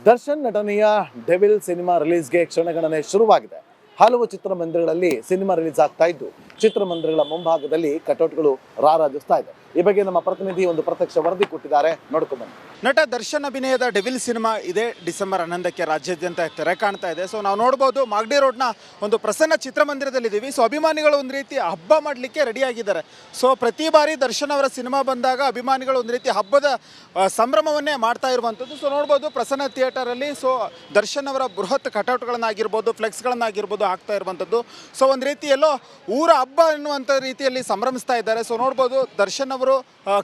ದರ್ಶನ್ ನಟನೆಯ devil cinema ರಿಲೀಸ್ಗೆ ಕ್ಷಣಗಣನೆ ಶುರುವಾಗಿದೆ. ಹಲವು ಚಿತ್ರಮಂದಿರಗಳಲ್ಲಿ ಸಿನಿಮಾ ರಿಲೀಸ್ ಆಗ್ತಾ ಇದ್ದು, ಚಿತ್ರಮಂದಿರಗಳ ಮುಂಭಾಗದಲ್ಲಿ ಕಟೌಟ್ಗಳು ರಾರಾಜಿಸ್ತಾ ಇದೆ. ಈ ಬಗ್ಗೆ ನಮ್ಮ ಪ್ರತಿನಿಧಿ ಒಂದು ಪ್ರತ್ಯಕ್ಷ ವರದಿ ಕೊಟ್ಟಿದ್ದಾರೆ, ನೋಡ್ಕೊಂಡ್ಬನ್ನಿ. ನಟ ದರ್ಶನ್ ಅಭಿನಯದ ಡೆವಿಲ್ ಸಿನಿಮಾ ಇದೇ ಡಿಸೆಂಬರ್ 11ಕ್ಕೆ ರಾಜ್ಯಾದ್ಯಂತ ತೆರೆ ಕಾಣ್ತಾ ಇದೆ. ಸೊ ನಾವು ನೋಡ್ಬೋದು, ಮಾಗಡಿ ರೋಡ್ನ ಒಂದು ಪ್ರಸನ್ನ ಚಿತ್ರಮಂದಿರದಲ್ಲಿದ್ದೀವಿ. ಸೊ ಅಭಿಮಾನಿಗಳು ಒಂದು ರೀತಿ ಹಬ್ಬ ಮಾಡಲಿಕ್ಕೆ ರೆಡಿಯಾಗಿದ್ದಾರೆ. ಸೊ ಪ್ರತಿ ಬಾರಿ ದರ್ಶನ್ ಅವರ ಸಿನಿಮಾ ಬಂದಾಗ ಅಭಿಮಾನಿಗಳು ಒಂದು ರೀತಿ ಹಬ್ಬದ ಸಂಭ್ರಮವನ್ನೇ ಮಾಡ್ತಾ ಇರುವಂಥದ್ದು. ಸೊ ನೋಡ್ಬೋದು, ಪ್ರಸನ್ನ ಥಿಯೇಟರಲ್ಲಿ ಸೊ ದರ್ಶನ್ ಅವರ ಬೃಹತ್ ಕಟೌಟ್ಗಳನ್ನಾಗಿರ್ಬೋದು, ಫ್ಲೆಕ್ಸ್ಗಳನ್ನಾಗಿರ್ಬೋದು ಹಾಕ್ತಾ ಇರುವಂಥದ್ದು. ಸೊ ಒಂದು ರೀತಿಯಲ್ಲೋ ಊರ ಹಬ್ಬ ಎನ್ನುವಂಥ ರೀತಿಯಲ್ಲಿ ಸಂಭ್ರಮಿಸ್ತಾ ಇದ್ದಾರೆ. ಸೊ ನೋಡ್ಬೋದು, ದರ್ಶನ್ ಅವರು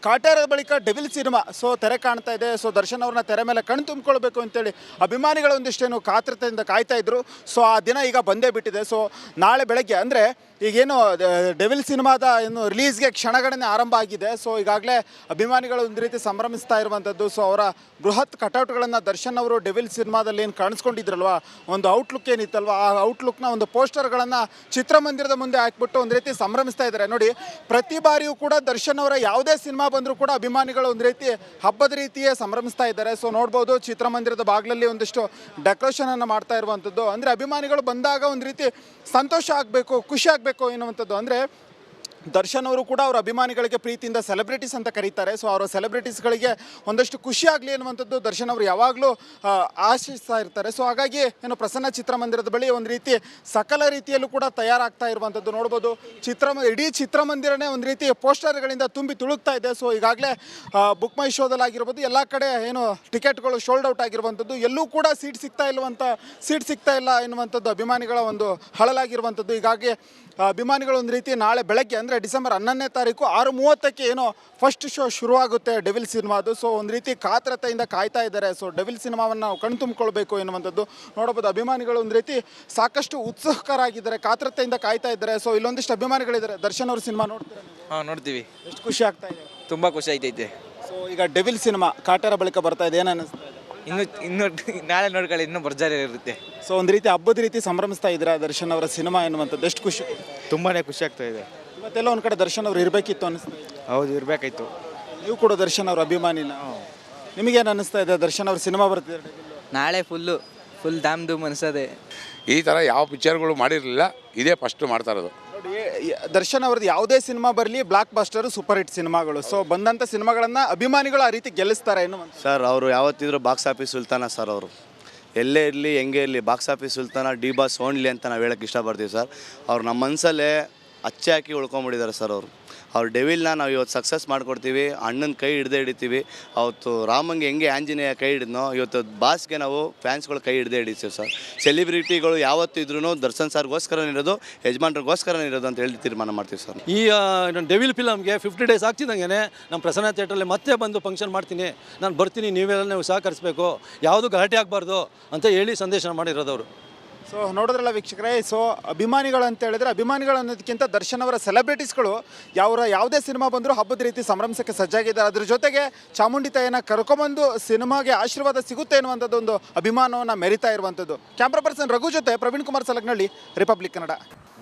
ಕಾಟೇರ ಬಳಿಕ ಡೆವಿಲ್ ಸಿನಿಮಾ ಸೊ ತೆರೆ ಕಾಣ್ತಾ ಇದೆ. ಸೊ ದರ್ಶನ್ ಅವ್ರನ್ನ ತೆರೆ ಮೇಲೆ ಕಣ್ಣು ತುಂಬಿಕೊಳ್ಬೇಕು ಅಂತೇಳಿ ಅಭಿಮಾನಿಗಳು ಒಂದಿಷ್ಟೇನು ಕಾತರತೆಯಿಂದ ಕಾಯ್ತಾ ಇದ್ರು. ಸೊ ಆ ದಿನ ಈಗ ಬಂದೇ ಬಿಟ್ಟಿದೆ. ಸೊ ನಾಳೆ ಬೆಳಗ್ಗೆ ಅಂದರೆ ಈಗೇನು ಡೆವಿಲ್ ಸಿನಿಮಾದ ಏನು ರಿಲೀಸ್ಗೆ ಕ್ಷಣಗಣನೆ ಆರಂಭ ಆಗಿದೆ. ಸೊ ಈಗಾಗಲೇ ಅಭಿಮಾನಿಗಳು ಒಂದು ರೀತಿ ಸಂಭ್ರಮಿಸ್ತಾ ಇರುವಂಥದ್ದು. ಸೊ ಅವರ ಬೃಹತ್ ಕಟೌಟ್ಗಳನ್ನು ದರ್ಶನ್ ಅವರು ಡೆವಿಲ್ ಸಿನಿಮಾದಲ್ಲಿ ಏನು ಕಾಣಿಸ್ಕೊಂಡಿದ್ರಲ್ವ, ಒಂದು ಔಟ್ಲುಕ್ ಏನಿತ್ತಲ್ವ, ಆ ಔಟ್ಲುಕ್ನ ಒಂದು ಪೋಸ್ಟರ್ಗಳನ್ನು ಚಿತ್ರಮಂದಿರದ ಮುಂದೆ ಹಾಕ್ಬಿಟ್ಟು ಒಂದು ರೀತಿ ಸಂಭ್ರಮಿಸ್ತಾ ಇದ್ದಾರೆ. ನೋಡಿ, ಪ್ರತಿ ಬಾರಿಯೂ ಕೂಡ ದರ್ಶನ್ ಅವರ ಯಾವುದೇ ಸಿನಿಮಾ ಬಂದರೂ ಕೂಡ ಅಭಿಮಾನಿಗಳು ಒಂದು ರೀತಿ ಹಬ್ಬದ ರೀತಿಯೇ ಸಂಭ್ರಮಿಸ್ತಾ ಇದ್ದಾರೆ. ಸೊ ನೋಡ್ಬೋದು, ಚಿತ್ರಮಂದಿರದ ಬಾಗಿಲಲ್ಲಿ ಒಂದಿಷ್ಟು ಡೆಕೋರೇಷನನ್ನು ಮಾಡ್ತಾ ಇರುವಂಥದ್ದು. ಅಂದರೆ ಅಭಿಮಾನಿಗಳು ಬಂದಾಗ ಒಂದು ರೀತಿ ಸಂತೋಷ ಆಗಬೇಕು, ಖುಷಿ ಆಗಬೇಕು ಎನ್ನುವಂಥದ್ದು. ಅಂದರೆ ದರ್ಶನ್ ಅವರು ಕೂಡ ಅವರ ಅಭಿಮಾನಿಗಳಿಗೆ ಪ್ರೀತಿಯಿಂದ ಸೆಲೆಬ್ರಿಟೀಸ್ ಅಂತ ಕರೀತಾರೆ. ಸೊ ಅವರ ಸೆಲೆಬ್ರಿಟೀಸ್ಗಳಿಗೆ ಒಂದಷ್ಟು ಖುಷಿ ಆಗಲಿ ಎನ್ನುವಂಥದ್ದು ದರ್ಶನ್ ಅವರು ಯಾವಾಗಲೂ ಆಶಿಸ್ತಾ ಇರ್ತಾರೆ. ಸೊ ಹಾಗಾಗಿ ಏನು ಪ್ರಸನ್ನ ಚಿತ್ರಮಂದಿರದ ಬಳಿ ಒಂದು ರೀತಿ ಸಕಲ ರೀತಿಯಲ್ಲೂ ಕೂಡ ತಯಾರಾಗ್ತಾ ಇರುವಂಥದ್ದು ನೋಡ್ಬೋದು. ಇಡೀ ಚಿತ್ರಮಂದಿರನೇ ಒಂದು ರೀತಿ ಪೋಸ್ಟರ್ಗಳಿಂದ ತುಂಬಿ ತುಳುಕ್ತಾ ಇದೆ. ಸೊ ಈಗಾಗಲೇ ಬುಕ್ ಮೈ ಶೋದಲ್ಲಾಗಿರ್ಬೋದು, ಎಲ್ಲ ಕಡೆ ಏನು ಟಿಕೆಟ್ಗಳು ಶೋಲ್ಡ್ ಔಟ್ ಆಗಿರುವಂಥದ್ದು, ಎಲ್ಲೂ ಕೂಡ ಸೀಟ್ ಸಿಗ್ತಾ ಇಲ್ಲ ಎನ್ನುವಂಥದ್ದು ಅಭಿಮಾನಿಗಳ ಒಂದು ಹಳಲಾಗಿರುವಂಥದ್ದು. ಹೀಗಾಗಿ ಅಭಿಮಾನಿಗಳು ಒಂದು ರೀತಿ ನಾಳೆ ಬೆಳಗ್ಗೆ ಅಂದರೆ ಡಿಸೆಂಬರ್ 11ನೇ ತಾರೀಕು 6:30ಕ್ಕೆ ಏನೋ ಫಸ್ಟ್ ಶೋ ಶುರುವಾಗುತ್ತೆ ಡೆವಿಲ್ ಸಿನಿಮಾದು. ಸೊ ಒಂದು ರೀತಿ ಕಾತರತೆಯಿಂದ ಕಾಯ್ತಾ ಇದ್ದಾರೆ. ಸೊ ಡೆವಿಲ್ ಸಿನಿಮಾವನ್ನು ನಾವು ಕಣ್ಣು ತುಂಬಿಕೊಳ್ಬೇಕು ಎನ್ನುವಂಥದ್ದು ನೋಡಬಹುದು. ಅಭಿಮಾನಿಗಳು ಒಂದು ರೀತಿ ಸಾಕಷ್ಟು ಉತ್ಸುಕರಾಗಿದ್ದಾರೆ, ಕಾತರತೆಯಿಂದ ಕಾಯ್ತಾ ಇದ್ದಾರೆ. ಸೊ ಇಲ್ಲೊಂದಿಷ್ಟು ಅಭಿಮಾನಿಗಳಿದ್ದಾರೆ. ದರ್ಶನ್ ಅವ್ರ ಸಿನಿಮಾ ನೋಡ್ತೀರಾ? ಹಾಂ, ನೋಡ್ತೀವಿ. ಎಷ್ಟು ಖುಷಿ ಆಗ್ತಾ ಇದೆ? ತುಂಬ ಖುಷಿ ಆಯ್ತೈತೆ. ಸೊ ಈಗ ಡೆವಿಲ್ ಸಿನಿಮಾ ಕಾಟೇರ ಬಳಿಕ ಬರ್ತಾ ಇದೆ, ಏನು ಅನ್ನಿಸ್ತಾ ಇದೆ? ಇನ್ನು ನಾಳೆ ನೋಡ್ಕೊಳ್ಳಿ, ಇನ್ನೂ ಭರ್ಜರಿ ಇರುತ್ತೆ. ಸೊ ಒಂದು ರೀತಿ ಹಬ್ಬದ ರೀತಿ ಸಂಭ್ರಮಿಸ್ತಾ ಇದ್ದೀರಾ ದರ್ಶನ್ ಅವರ ಸಿನಿಮಾ ಎನ್ನುವಂಥದ್ದು. ಎಷ್ಟು ಖುಷಿ? ತುಂಬಾ ಖುಷಿ ಆಗ್ತಾ ಇದೆ. ಇವತ್ತೆಲ್ಲ ಒಂದು ಕಡೆ ದರ್ಶನ್ ಅವರು ಇರಬೇಕಿತ್ತು ಅನ್ನಿಸ್ತಾ ಇದೆ. ಹೌದು, ಇರಬೇಕಾಯ್ತು. ನೀವು ಕೂಡ ದರ್ಶನ್ ಅವ್ರ ಅಭಿಮಾನಿನ. ನಿಮಗೇನು ಅನ್ನಿಸ್ತಾ ಇದೆ? ದರ್ಶನ್ ಅವ್ರ ಸಿನಿಮಾ ಬರ್ತಿದೆ ನಾಳೆ ಫುಲ್ ಧಾಮ್ ಧೂಮ್ ಅನಿಸದೆ. ಈ ಥರ ಯಾವ ಪಿಕ್ಚರ್ಗಳು ಮಾಡಿರಲಿಲ್ಲ, ಇದೇ ಫಸ್ಟ್ ಮಾಡ್ತಾ ಇರೋದು. ನೋಡಿ, ದರ್ಶನ್ ಅವ್ರದ್ದು ಯಾವುದೇ ಸಿನಿಮಾ ಬರಲಿ ಬ್ಲಾಕ್ ಬಸ್ಟರ್, ಸೂಪರ್ ಹಿಟ್ ಸಿನಿಮಾಗಳು. ಸೊ ಬಂದಂಥ ಸಿನಿಮಾಗಳನ್ನು ಅಭಿಮಾನಿಗಳು ಆ ರೀತಿ ಗೆಲ್ಲಿಸ್ತಾರೆ ಎನ್ನುವಂಥ. ಸರ್, ಅವರು ಯಾವತ್ತಿದ್ರು ಬಾಕ್ಸ್ ಆಫೀಸ್ ಸುಲ್ತಾನ ಸರ್. ಅವರು ಎಲ್ಲೇ ಇರಲಿ, ಹೆಂಗೆ ಇರಲಿ, ಬಾಕ್ಸ್ ಆಫೀಸ್ ಸುಲ್ತಾನ, ಡಿ ಬಾಸ್ ಓನ್ಲಿ ಅಂತ ನಾವು ಹೇಳೋಕ್ಕೆ ಇಷ್ಟಪಡ್ತೀವಿ ಸರ್. ಅವ್ರು ನಮ್ಮ ಮನಸ್ಸಲ್ಲೇ ಅಚ್ಚೆ ಹಾಕಿ ಉಳ್ಕೊಂಬಿಟ್ಟಿದ್ದಾರೆ ಸರ್. ಅವ್ರು ಡೆವಿಲ್ನ ನಾವು ಇವತ್ತು ಸಕ್ಸಸ್ ಮಾಡಿಕೊಡ್ತೀವಿ. ಅಣ್ಣನ ಕೈ ಹಿಡಿತೀವಿ. ಅವತ್ತು ರಾಮಂಗೆ ಹೆಂಗೆ ಆಂಜನೇಯ ಕೈ ಹಿಡಿದ್ನೋ, ಇವತ್ತು ಬಾಸ್ಗೆ ನಾವು ಫ್ಯಾನ್ಸ್ಗಳು ಕೈ ಹಿಡಿತೀವಿ ಸರ್. ಸೆಲಿಬ್ರಿಟಿಗಳು ಯಾವತ್ತೂ ಇದ್ರೂ ದರ್ಶನ್ ಸರ್ಗೋಸ್ಕರ ಇರೋದು, ಯಜಮಾನ್ರಿಗೋಸ್ಕರ ಇರೋದು ಅಂತ ಹೇಳಿ ತೀರ್ಮಾನ ಮಾಡ್ತೀವಿ ಸರ್. ಈ ಡೆವಿಲ್ ಫಿಲಮ್ಗೆ 50 ಡೇಸ್ ಆಗ್ತಿದ್ದಂಗೆ ನಮ್ಮ ಪ್ರಸನ್ನ ಥಿಯೇಟ್ರಲ್ಲಿ ಮತ್ತೆ ಬಂದು ಫಂಕ್ಷನ್ ಮಾಡ್ತೀನಿ, ನಾನು ಬರ್ತೀನಿ, ನೀವೆಲ್ಲ ನೀವು ಸಹಕರಿಸಬೇಕು, ಯಾವುದು ಗಲಾಟೆ ಆಗಬಾರ್ದು ಅಂತ ಹೇಳಿ ಸಂದೇಶ ಮಾಡಿರೋದವರು. ಸೊ ನೋಡಿದ್ರಲ್ಲ ವೀಕ್ಷಕರೇ. ಸೊ ಅಭಿಮಾನಿಗಳು ಅಂತ ಹೇಳಿದ್ರೆ, ಅಭಿಮಾನಿಗಳು ಅನ್ನೋದಕ್ಕಿಂತ ದರ್ಶನ್ ಅವರ ಸೆಲೆಬ್ರಿಟೀಸ್ಗಳು ಯಾವುದೇ ಸಿನಿಮಾ ಬಂದರೂ ಹಬ್ಬದ ರೀತಿ ಸಂಭ್ರಮಿಸಕ್ಕೆ ಸಜ್ಜಾಗಿದ್ದಾರೆ. ಅದ್ರ ಜೊತೆಗೆ ಚಾಮುಂಡಿ ತಾಯಿಯನ್ನು ಕರ್ಕೊಂಬಂದು ಸಿನಿಮಾಗೆ ಆಶೀರ್ವಾದ ಸಿಗುತ್ತೆ ಅನ್ನುವಂಥದ್ದು ಒಂದು ಅಭಿಮಾನವನ್ನು ಮೆರಿತಾ ಇರುವಂಥದ್ದು. ಕ್ಯಾಮ್ರಾ ಪರ್ಸನ್ ರಘು ಜೊತೆ ಪ್ರವೀಣ್ ಕುಮಾರ್ ಸಲಗ್ನಳ್ಳಿ, ರಿಪಬ್ಲಿಕ್ ಕನ್ನಡ.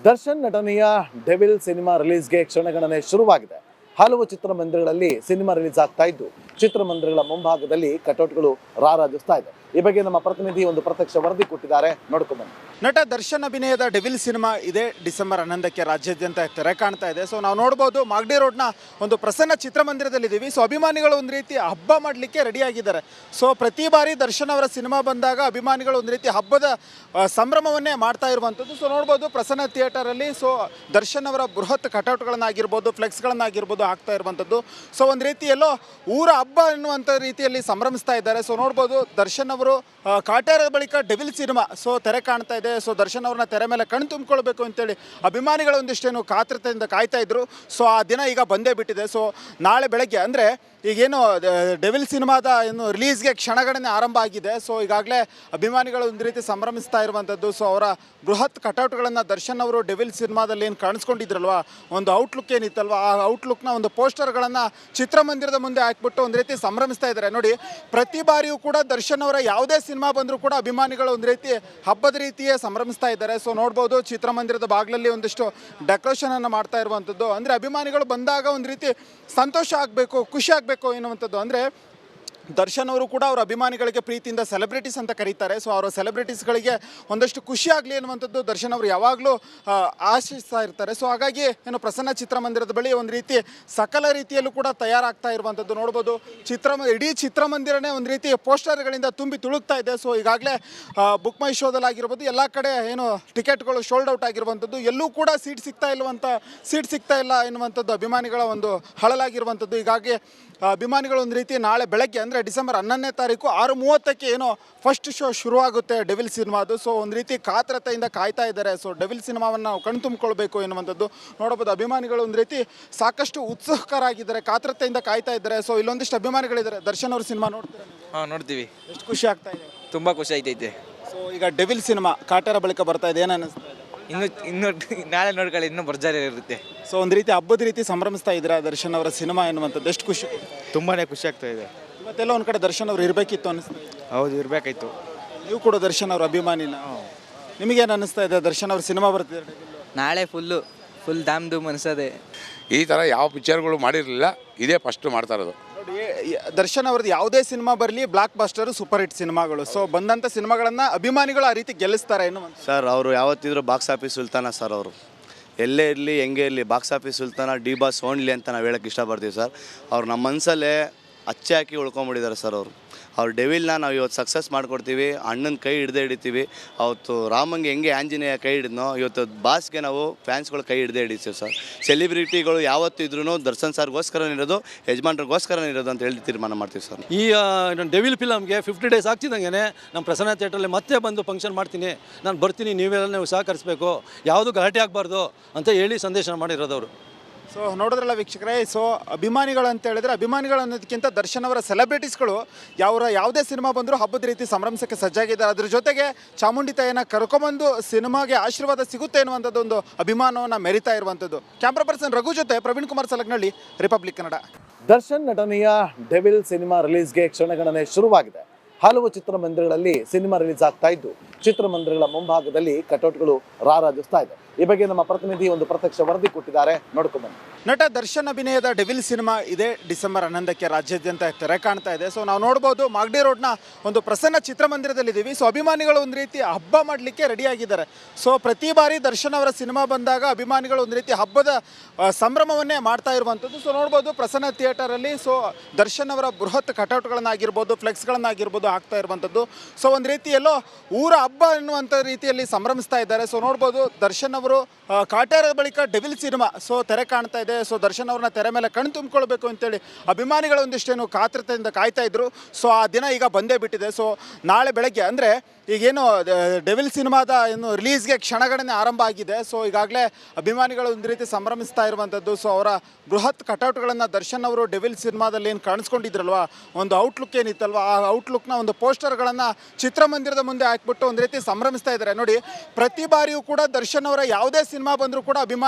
ದರ್ಶನ್ ನಟನೆಯ ಡೆವಿಲ್ ಸಿನಿಮಾ ರಿಲೀಸ್ಗೆ ಕ್ಷಣಗಣನೆ ಶುರುವಾಗಿದೆ. ಹಲವು ಚಿತ್ರಮಂದಿರಗಳಲ್ಲಿ ಸಿನಿಮಾ ರಿಲೀಸ್ ಆಗ್ತಾ ಇದ್ದು, ಚಿತ್ರಮಂದಿರಗಳ ಮುಂಭಾಗದಲ್ಲಿ ಕಟೌಟ್ಗಳು ರಾರಾಜಿಸ್ತಾ ಇದೆ. ಈ ಬಗ್ಗೆ ನಮ್ಮ ಪ್ರತಿನಿಧಿ ಒಂದು ಪ್ರತ್ಯಕ್ಷ ವರದಿ ಕೊಟ್ಟಿದ್ದಾರೆ, ನೋಡ್ಕೊಂಡ್ಬನ್ನಿ. ನಟ ದರ್ಶನ್ ಅಭಿನಯದ ಡೆವಿಲ್ ಸಿನಿಮಾ ಇದೇ ಡಿಸೆಂಬರ್ 11ಕ್ಕೆ ರಾಜ್ಯಾದ್ಯಂತ ತೆರೆ ಕಾಣ್ತಾ ಇದೆ. ಸೊ ನಾವು ನೋಡ್ಬೋದು, ಮಾಗಡಿ ರೋಡ್ನ ಒಂದು ಪ್ರಸನ್ನ ಚಿತ್ರಮಂದಿರದಲ್ಲಿದ್ದೀವಿ. ಸೊ ಅಭಿಮಾನಿಗಳು ಒಂದು ರೀತಿ ಹಬ್ಬ ಮಾಡಲಿಕ್ಕೆ ರೆಡಿಯಾಗಿದ್ದಾರೆ. ಸೊ ಪ್ರತಿ ಬಾರಿ ದರ್ಶನ್ ಅವರ ಸಿನಿಮಾ ಬಂದಾಗ ಅಭಿಮಾನಿಗಳು ಒಂದು ರೀತಿ ಹಬ್ಬದ ಸಂಭ್ರಮವನ್ನೇ ಮಾಡ್ತಾ ಇರುವಂಥದ್ದು. ಸೊ ನೋಡ್ಬೋದು, ಪ್ರಸನ್ನ ಥಿಯೇಟರಲ್ಲಿ ಸೊ ದರ್ಶನ್ ಅವರ ಬೃಹತ್ ಕಟೌಟ್ಗಳನ್ನಾಗಿರ್ಬೋದು, ಫ್ಲೆಕ್ಸ್ಗಳನ್ನಾಗಿರ್ಬೋದು ಹಾಕ್ತಾ ಇರುವಂಥದ್ದು. ಸೊ ಒಂದು ರೀತಿಯಲ್ಲೋ ಊರ ಹಬ್ಬ ಎನ್ನುವಂಥ ರೀತಿಯಲ್ಲಿ ಸಂಭ್ರಮಿಸ್ತಾ ಇದ್ದಾರೆ. ಸೊ ನೋಡ್ಬೋದು, ದರ್ಶನ್ ಅವರು ಕಾಟೇರ ಬಳಿಕ ಡೆವಿಲ್ ಸಿನಿಮಾ ಸೊ ತೆರೆ ಕಾಣ್ತಾ ಇದೆ. ಸೊ ದರ್ಶನ್ ಅವ್ರನ್ನ ತೆರೆ ಮೇಲೆ ಕಣ್ಣು ತುಂಬಿಕೊಳ್ಬೇಕು ಅಂತೇಳಿ ಅಭಿಮಾನಿಗಳು ಒಂದಿಷ್ಟೇನು ಕಾತರತೆಯಿಂದ ಕಾಯ್ತಾ ಇದ್ರು. ಸೊ ಆ ದಿನ ಈಗ ಬಂದೇ ಬಿಟ್ಟಿದೆ. ಸೊ ನಾಳೆ ಬೆಳಗ್ಗೆ ಅಂದರೆ ಈಗೇನು ಡೆವಿಲ್ ಸಿನಿಮಾದ ಏನು ರಿಲೀಸ್ಗೆ ಕ್ಷಣಗಣನೆ ಆರಂಭ ಆಗಿದೆ. ಸೊ ಈಗಾಗಲೇ ಅಭಿಮಾನಿಗಳು ಒಂದು ರೀತಿ ಸಂಭ್ರಮಿಸ್ತಾ ಇರುವಂಥದ್ದು. ಸೊ ಅವರ ಬೃಹತ್ ಕಟೌಟ್ಗಳನ್ನು ದರ್ಶನ್ ಅವರು ಡೆವಿಲ್ ಸಿನಿಮಾದಲ್ಲಿ ಏನು ಕಾಣಿಸ್ಕೊಂಡಿದ್ರಲ್ವ, ಒಂದು ಔಟ್ಲುಕ್ ಏನಿತ್ತಲ್ವ, ಆ ಔಟ್ಲುಕ್ನ ಒಂದು ಪೋಸ್ಟರ್ಗಳನ್ನು ಚಿತ್ರಮಂದಿರದ ಮುಂದೆ ಹಾಕ್ಬಿಟ್ಟು ಒಂದು ರೀತಿ ಸಂಭ್ರಮಿಸ್ತಾ ಇದ್ದಾರೆ. ನೋಡಿ, ಪ್ರತಿ ಬಾರಿಯೂ ಕೂಡ ದರ್ಶನ್ ಅವರ ಯಾವುದೇ ಸಿನಿಮಾ ಬಂದರೂ ಕೂಡ ಅಭಿಮಾನಿಗಳು ಒಂದು ರೀತಿ ಹಬ್ಬದ ರೀತಿಯೇ ಸಂಭ್ರಮಿಸ್ತಾ ಇದ್ದಾರೆ. ಸೊ ನೋಡ್ಬೋದು, ಚಿತ್ರಮಂದಿರದ ಬಾಗಿಲಲ್ಲಿ ಒಂದಿಷ್ಟು ಡೆಕೋರೇಷನನ್ನು ಮಾಡ್ತಾ ಇರುವಂಥದ್ದು. ಅಂದರೆ ಅಭಿಮಾನಿಗಳು ಬಂದಾಗ ಒಂದು ರೀತಿ ಸಂತೋಷ ಆಗಬೇಕು, ಖುಷಿ ಆಗಬೇಕು ಎನ್ನುವಂಥದ್ದು. ಅಂದರೆ ದರ್ಶನ್ ಅವರು ಕೂಡ ಅವರ ಅಭಿಮಾನಿಗಳಿಗೆ ಪ್ರೀತಿಯಿಂದ ಸೆಲೆಬ್ರಿಟೀಸ್ ಅಂತ ಕರೀತಾರೆ. ಸೊ ಅವರ ಸೆಲೆಬ್ರಿಟೀಸ್ಗಳಿಗೆ ಒಂದಷ್ಟು ಖುಷಿ ಆಗಲಿ ಅನ್ನುವಂಥದ್ದು ದರ್ಶನ್ ಅವರು ಯಾವಾಗಲೂ ಆಶಿಸ್ತಾ ಇರ್ತಾರೆ. ಸೊ ಹಾಗಾಗಿ ಏನು ಪ್ರಸನ್ನ ಚಿತ್ರಮಂದಿರದ ಬಳಿ ಒಂದು ರೀತಿ ಸಕಲ ರೀತಿಯಲ್ಲೂ ಕೂಡ ತಯಾರಾಗ್ತಾ ಇರುವಂಥದ್ದು ನೋಡ್ಬೋದು. ಇಡೀ ಚಿತ್ರಮಂದಿರನೇ ಒಂದು ರೀತಿ ಪೋಸ್ಟರ್ಗಳಿಂದ ತುಂಬಿ ತುಳುಕ್ತಾ ಇದೆ. ಸೊ ಈಗಾಗಲೇ ಬುಕ್ ಮೈ ಶೋದಲ್ಲಾಗಿರ್ಬೋದು ಎಲ್ಲ ಕಡೆ ಏನು ಟಿಕೆಟ್ಗಳು ಶೋಲ್ಡ್ ಔಟ್ ಆಗಿರುವಂಥದ್ದು, ಎಲ್ಲೂ ಕೂಡ ಸೀಟ್ ಸಿಗ್ತಾ ಇಲ್ಲ ಎನ್ನುವಂಥದ್ದು ಅಭಿಮಾನಿಗಳ ಒಂದು ಹಳಲಾಗಿರುವಂಥದ್ದು. ಹೀಗಾಗಿ ಅಭಿಮಾನಿಗಳು ಒಂದು ರೀತಿ ನಾಳೆ ಬೆಳಗ್ಗೆ ಅಂದರೆ ಡಿಸೆಂಬರ್ 11ನೇ ತಾರೀಕು 6:30ಕ್ಕೆ ಏನೋ ಫಸ್ಟ್ ಶೋ ಶುರುವಾಗುತ್ತೆ ಡೆವಿಲ್ ಸಿನಿಮಾದು. ಸೊ ಒಂದು ರೀತಿ ಕಾತರತೆಯಿಂದ ಕಾಯ್ತಾ ಇದ್ದಾರೆ. ಸೊ ಡೆವಿಲ್ ಸಿನಿಮಾವನ್ನು ನಾವು ಕಣ್ತುಂಬಿಕೊಳ್ಬೇಕು ಎನ್ನುವಂಥದ್ದು ನೋಡಬಹುದು. ಅಭಿಮಾನಿಗಳು ಒಂದು ರೀತಿ ಸಾಕಷ್ಟು ಉತ್ಸುಕರಾಗಿದ್ದಾರೆ, ಕಾತರತೆಯಿಂದ ಕಾಯ್ತಾ ಇದ್ದಾರೆ. ಸೊ ಇಲ್ಲೊಂದಿಷ್ಟು ಅಭಿಮಾನಿಗಳಿದ್ದಾರೆ. ದರ್ಶನ್ ಅವ್ರ ಸಿನಿಮಾ ನೋಡ್ತಾರೆ? ಹಾಂ, ನೋಡ್ತೀವಿ. ಎಷ್ಟು ಖುಷಿ ಆಗ್ತಾ ಇದೆ? ತುಂಬ ಖುಷಿ ಆಯ್ತೈತೆ. ಸೊ ಈಗ ಡೆವಿಲ್ ಸಿನಿಮಾ ಕಾಟೇರ ಬಳಿಕ ಬರ್ತಾ ಇದೆ, ಏನು ಅನ್ನಿಸ್ತಾ ಇದೆ? ಇನ್ನು ನಾಳೆ ನೋಡ್ಕೊಳ್ಳಿ, ಇನ್ನೂ ಭರ್ಜರಿ ಇರುತ್ತೆ. ಸೊ ಒಂದು ರೀತಿ ಹಬ್ಬದ ರೀತಿ ಸಂಭ್ರಮಿಸ್ತಾ ಇದ್ದೀರಾ ದರ್ಶನ್ ಅವರ ಸಿನಿಮಾ ಎನ್ನುವಂಥದ್ದು? ಎಷ್ಟು ಖುಷಿ? ತುಂಬಾ ಖುಷಿ ಆಗ್ತಾ ಇದೆ. ಇವತ್ತೆಲ್ಲ ಒಂದು ಕಡೆ ದರ್ಶನ್ ಅವರು ಇರಬೇಕಿತ್ತು ಅನ್ನಿಸ್ತಾ ಇದೆ. ಹೌದು, ಇರಬೇಕಾಯ್ತು. ನೀವು ಕೂಡ ದರ್ಶನ್ ಅವ್ರ ಅಭಿಮಾನಿನ, ನಿಮಗೇನು ಅನ್ನಿಸ್ತಾ ಇದೆ? ದರ್ಶನ್ ಅವ್ರ ಸಿನಿಮಾ ಬರ್ತಿದೆ ನಾಳೆ ಫುಲ್ ದಾಮ್ ಧೂಮ್ ಅನ್ಸದೆ. ಈ ಥರ ಯಾವ ಪಿಕ್ಚರ್ಗಳು ಮಾಡಿರಲಿಲ್ಲ, ಇದೇ ಫಸ್ಟ್ ಮಾಡ್ತಾ ಇರೋದು. ನೋಡಿ, ದರ್ಶನ್ ಅವ್ರದ್ದು ಯಾವುದೇ ಸಿನಿಮಾ ಬರಲಿ ಬ್ಲಾಕ್ ಬಸ್ಟರ್ ಸೂಪರ್ ಹಿಟ್ ಸಿನಿಮಾಗಳು. ಸೊ ಬಂದಂಥ ಸಿನಿಮಾಗಳನ್ನು ಅಭಿಮಾನಿಗಳು ಆ ರೀತಿ ಗೆಲ್ಲಿಸ್ತಾರೆ ಎನ್ನುವಂಥ. ಸರ್ ಅವರು ಯಾವತ್ತಿದ್ರು ಬಾಕ್ಸ್ ಆಫೀಸ್ ಸುಲ್ತಾನ ಸರ್ ಅವರು. ಎಲ್ಲೇ ಇರಲಿ ಹೆಂಗೆ ಇರಲಿ ಬಾಕ್ಸ್ ಆಫೀಸ್ ಸುಲ್ತಾನ ಡಿ ಬಾಸ್ ಓನ್ಲಿ ಅಂತ ನಾವು ಹೇಳೋಕ್ಕೆ ಇಷ್ಟಪಡ್ತೀವಿ ಸರ್. ಅವ್ರು ನಮ್ಮ ಮನಸ್ಸಲ್ಲೇ ಅಚ್ಚೆ ಹಾಕಿ ಉಳ್ಕೊಂಬಿಟ್ಟಿದ್ದಾರೆ ಸರ್ ಅವರು. ಅವ್ರು ಡೆವಿಲ್ನ ನಾವು ಇವತ್ತು ಸಕ್ಸಸ್ ಮಾಡಿಕೊಡ್ತೀವಿ, ಅಣ್ಣನ ಕೈ ಹಿಡ್ದೇ ಅವತ್ತು ರಾಮಂಗೆ ಹೆಂಗೆ ಆಂಜನೇಯ ಕೈ ಹಿಡಿದ್ನೋ ಇವತ್ತು ಬಾಸ್ಗೆ ನಾವು ಫ್ಯಾನ್ಸ್ಗಳು ಕೈ ಹಿಡ್ದೇ ಹಿಡಿತೀವಿ ಸರ್. ಸೆಲಿಬ್ರಿಟಿಗಳು ಯಾವತ್ತೂ ಇದ್ರೂ ದರ್ಶನ್ ಸರ್ಗೋಸ್ಕರ ಇರೋದು, ಯಜಮಾನ್ರಿಗೋಸ್ಕರ ಇರೋದು ಅಂತ ಹೇಳಿ ತೀರ್ಮಾನ ಮಾಡ್ತೀವಿ ಸರ್. ಈ ಡೆವಿಲ್ ಫಿಲಮ್ಗೆ 50 ಡೇಸ್ ಆಗ್ತಿದ್ದಂಗೆ ನಮ್ಮ ಪ್ರಸನ್ನ ಥಿಯೇಟ್ರಲ್ಲಿ ಮತ್ತೆ ಬಂದು ಫಂಕ್ಷನ್ ಮಾಡ್ತೀನಿ, ನಾನು ಬರ್ತೀನಿ, ನೀವೆಲ್ಲ ನೀವು ಸಹಕರಿಸಬೇಕು, ಯಾವುದು ಗಲಾಟೆ ಆಗಬಾರ್ದು ಅಂತ ಹೇಳಿ ಸಂದೇಶ ಮಾಡಿರೋದವರು. ಸೊ ನೋಡಿದ್ರಲ್ಲ ವೀಕ್ಷಕರೇ. ಸೊ ಅಭಿಮಾನಿಗಳು ಅಂತ ಹೇಳಿದ್ರೆ, ಅಭಿಮಾನಿಗಳು ಅನ್ನೋದಕ್ಕಿಂತ ದರ್ಶನ್ ಅವರ ಸೆಲೆಬ್ರಿಟೀಸ್ಗಳು ಯಾವುದೇ ಸಿನಿಮಾ ಬಂದರೂ ಹಬ್ಬದ ರೀತಿ ಸಂಭ್ರಮಿಸಕ್ಕೆ ಸಜ್ಜಾಗಿದ್ದಾರೆ. ಅದ್ರ ಜೊತೆಗೆ ಚಾಮುಂಡಿ ತಾಯಿಯನ್ನು ಕರ್ಕೊಂಬಂದು ಸಿನಿಮಾಗೆ ಆಶೀರ್ವಾದ ಸಿಗುತ್ತೆ ಅನ್ನುವಂಥದ್ದು ಒಂದು ಅಭಿಮಾನವನ್ನು ಮೆರಿತಾ ಇರುವಂಥದ್ದು. ಕ್ಯಾಮ್ರಾ ಪರ್ಸನ್ ರಘು ಜೊತೆ ಪ್ರವೀಣ್ ಕುಮಾರ್ ಸಲಗ್ನಳ್ಳಿ, ರಿಪಬ್ಲಿಕ್ ಕನ್ನಡ. ದರ್ಶನ್ ನಟನೆಯ ಡೆವಿಲ್ ಸಿನಿಮಾ ರಿಲೀಸ್ಗೆ ಕ್ಷಣಗಣನೆ ಶುರುವಾಗಿದೆ. ಹಲವು ಚಿತ್ರಮಂದಿರಗಳಲ್ಲಿ ಸಿನಿಮಾ ರಿಲೀಸ್ ಆಗ್ತಾ ಇದ್ದು, ಚಿತ್ರಮಂದಿರಗಳ ಮುಂಭಾಗದಲ್ಲಿ ಕಟೌಟ್ಗಳು ರಾರಾಜಿಸ್ತಾ ಇದೆ. ಈ ಬಗ್ಗೆ ನಮ್ಮ ಪ್ರತಿನಿಧಿ ಒಂದು ಪ್ರತ್ಯಕ್ಷ ವರದಿ ಕೊಟ್ಟಿದ್ದಾರೆ, ನೋಡ್ಕೊಂಡ್ಬನ್ನಿ. ನಟ ದರ್ಶನ್ ಅಭಿನಯದ ಡೆವಿಲ್ ಸಿನಿಮಾ ಇದೇ ಡಿಸೆಂಬರ್ 11ಕ್ಕೆ ರಾಜ್ಯಾದ್ಯಂತ ತೆರೆ ಕಾಣ್ತಾ ಇದೆ. ಸೊ ನಾವು ನೋಡ್ಬೋದು ಮಾಗಡಿ ರೋಡ್ನ ಒಂದು ಪ್ರಸನ್ನ ಚಿತ್ರಮಂದಿರದಲ್ಲಿದ್ದೀವಿ. ಸೊ ಅಭಿಮಾನಿಗಳು ಒಂದು ರೀತಿ ಹಬ್ಬ ಮಾಡಲಿಕ್ಕೆ ರೆಡಿಯಾಗಿದ್ದಾರೆ. ಸೊ ಪ್ರತಿ ಬಾರಿ ದರ್ಶನ್ ಅವರ ಸಿನಿಮಾ ಬಂದಾಗ ಅಭಿಮಾನಿಗಳು ಒಂದು ರೀತಿ ಹಬ್ಬದ ಸಂಭ್ರಮವನ್ನೇ ಮಾಡ್ತಾ ಇರುವಂಥದ್ದು. ಸೊ ನೋಡ್ಬೋದು ಪ್ರಸನ್ನ ಥಿಯೇಟರಲ್ಲಿ ಸೊ ದರ್ಶನ್ ಅವರ ಬೃಹತ್ ಕಟೌಟ್ಗಳನ್ನಾಗಿರ್ಬೋದು, ಫ್ಲೆಕ್ಸ್ಗಳನ್ನಾಗಿರ್ಬೋದು ಹಾಕ್ತಾ ಇರುವಂಥದ್ದು. ಸೊ ಒಂದು ರೀತಿಯಲ್ಲೋ ಊರ ಹಬ್ಬ ಎನ್ನುವಂಥ ರೀತಿಯಲ್ಲಿ ಸಂಭ್ರಮಿಸ್ತಾ ಇದ್ದಾರೆ. ಸೊ ನೋಡ್ಬೋದು ದರ್ಶನ್ ಅವರು ಕಾಟೇರ ಬಳಿಕ ಡೆವಿಲ್ ಸಿನಿಮಾ ಸೊ ತೆರೆ ಕಾಣ್ತಾ ಇದೆ. ಸೊ ದರ್ಶನ್ ಅವ್ರನ್ನ ತೆರೆ ಮೇಲೆ ಕಣ್ಣು ತುಂಬಿಕೊಳ್ಬೇಕು ಅಂತೇಳಿ ಅಭಿಮಾನಿಗಳು ಒಂದಿಷ್ಟೇನು ಕಾತರತೆಯಿಂದ ಕಾಯ್ತಾ ಇದ್ರು. ಸೊ ಆ ದಿನ ಈಗ ಬಂದೇ ಬಿಟ್ಟಿದೆ. ಸೊ ನಾಳೆ ಬೆಳಗ್ಗೆ ಅಂದರೆ ಈಗೇನು ಡೆವಿಲ್ ಸಿನಿಮಾದ ಏನು ರಿಲೀಸ್ಗೆ ಕ್ಷಣಗಣನೆ ಆರಂಭ ಆಗಿದೆ. ಸೊ ಈಗಾಗಲೇ ಅಭಿಮಾನಿಗಳು ಒಂದು ರೀತಿ ಸಂಭ್ರಮಿಸ್ತಾ ಇರುವಂಥದ್ದು. ಸೊ ಅವರ ಬೃಹತ್ ಕಟೌಟ್ಗಳನ್ನು ದರ್ಶನ್ ಅವರು ಡೆವಿಲ್ ಸಿನಿಮಾದಲ್ಲಿ ಏನು ಕಾಣಿಸ್ಕೊಂಡಿದ್ರಲ್ವ, ಒಂದು ಔಟ್ಲುಕ್ ಏನಿತ್ತಲ್ವ, ಆ ಔಟ್ಲುಕ್ನ ಒಂದು ಪೋಸ್ಟರ್ಗಳನ್ನು ಚಿತ್ರಮಂದಿರದ ಮುಂದೆ ಹಾಕ್ಬಿಟ್ಟು ಒಂದು ರೀತಿ ಸಂಭ್ರಮಿಸ್ತಾ ಇದ್ದಾರೆ. ನೋಡಿ, ಪ್ರತಿ ಬಾರಿಯೂ ಕೂಡ ದರ್ಶನ್ ಅವರ ಯಾವುದೇ ಸಿನಿಮಾ ಬಂದರೂ ಕೂಡ ಅಭಿಮಾನಿ